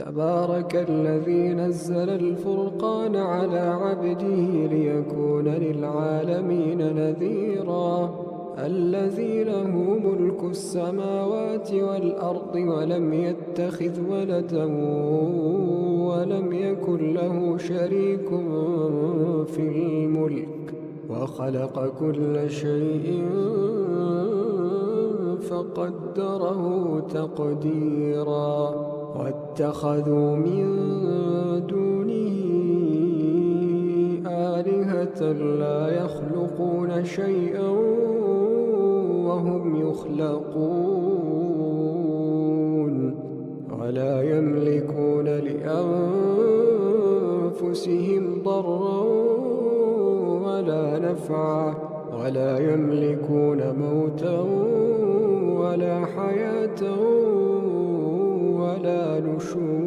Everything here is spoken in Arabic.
تبارك الذي نزل الفرقان على عبده ليكون للعالمين نذيرا الذي له ملك السماوات والأرض ولم يتخذ ولدا ولم يكن له شريك في الملك وخلق كل شيء فقدره تقديرا واتخذوا من دونه آلهة لا يخلقون شيئا وهم يخلقون ولا يملكون لأنفسهم ضرا ولا نفعا ولا يملكون موتا ولا حياة ولا نشورا.